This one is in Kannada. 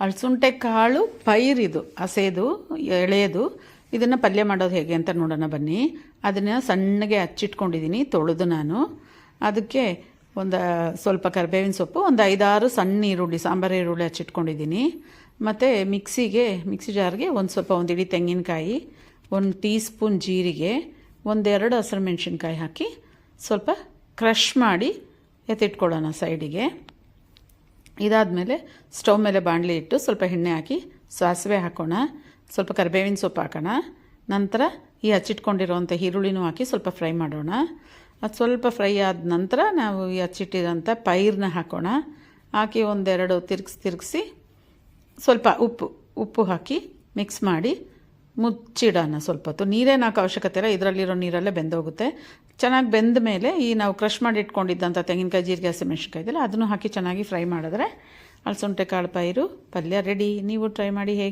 ಅಳಸುಂಟೆ ಕಾಳು ಪೈರಿದು ಹಸೇದು ಎಳೆಯದು. ಇದನ್ನು ಪಲ್ಯ ಮಾಡೋದು ಹೇಗೆ ಅಂತ ನೋಡೋಣ ಬನ್ನಿ. ಅದನ್ನು ಸಣ್ಣಗೆ ಹಚ್ಚಿಟ್ಕೊಂಡಿದ್ದೀನಿ ತೊಳೆದು ನಾನು. ಅದಕ್ಕೆ ಸ್ವಲ್ಪ ಕರಿಬೇವಿನ ಸೊಪ್ಪು, ಒಂದು 5-6 ಸಣ್ಣ ಈರುಳ್ಳಿ, ಸಾಂಬಾರು ಈರುಳ್ಳಿ ಹಚ್ಚಿಟ್ಕೊಂಡಿದ್ದೀನಿ. ಮತ್ತು ಮಿಕ್ಸಿ ಜಾರ್ಗೆ ಒಂದು ಇಡೀ ತೆಂಗಿನಕಾಯಿ, 1 ಟೀ ಸ್ಪೂನ್ ಜೀರಿಗೆ, 1-2 ಹಸಿರು ಮೆಣಸಿನ್ಕಾಯಿ ಹಾಕಿ ಸ್ವಲ್ಪ ಕ್ರಷ್ ಮಾಡಿ ಎತ್ತಿಟ್ಕೊಳ್ಳೋಣ ಸೈಡಿಗೆ. ಇದಾದಮೇಲೆ ಸ್ಟವ್ ಮೇಲೆ ಬಾಣಲಿ ಇಟ್ಟು ಸ್ವಲ್ಪ ಎಣ್ಣೆ ಹಾಕಿ ಸಾಸಿವೆ ಹಾಕೋಣ, ಸ್ವಲ್ಪ ಕರಿಬೇವಿನ ಸೊಪ್ಪು ಹಾಕೋಣ. ನಂತರ ಈ ಹಚ್ಚಿಟ್ಕೊಂಡಿರೋಂಥ ಈರುಳ್ಳಿನೂ ಹಾಕಿ ಸ್ವಲ್ಪ ಫ್ರೈ ಮಾಡೋಣ. ಅದು ಸ್ವಲ್ಪ ಫ್ರೈ ಆದ ನಂತರ ನಾವು ಈ ಹಚ್ಚಿಟ್ಟಿರೋಂಥ ಪೈರನ್ನ ಹಾಕೋಣ. ಹಾಕಿ 1-2 ತಿರುಗಿಸಿ ಸ್ವಲ್ಪ ಉಪ್ಪು ಹಾಕಿ ಮಿಕ್ಸ್ ಮಾಡಿ ಮುಚ್ಚಿಡೋಣ. ಸ್ವಲ್ಪ ಹೊತ್ತು ನೀರೇನು ಹಾಕೋ ಅವಶ್ಯಕತೆ ಇಲ್ಲ, ಇದರಲ್ಲಿರೋ ನೀರಲ್ಲೇ ಬೆಂದೋಗುತ್ತೆ. ಚೆನ್ನಾಗಿ ಬೆಂದ ಮೇಲೆ ಈ ನಾವು ಕ್ರಷ್ ಮಾಡಿ ಇಟ್ಕೊಂಡಿದ್ದಂಥ ತೆಂಗಿನಕಾಯಿ, ಜೀರಿಗೆ, ಹಸಿಮೆಣಸಿನ್ಕಾಯಿ ಇದೆಯಲ್ಲ ಅದನ್ನು ಹಾಕಿ ಚೆನ್ನಾಗಿ ಫ್ರೈ ಮಾಡಿದ್ರೆ ಅಲಸಂದೆ ಕಾಳು ಪೈರು ಪಲ್ಯ ರೆಡಿ. ನೀವು ಟ್ರೈ ಮಾಡಿ ಹೇಗೆ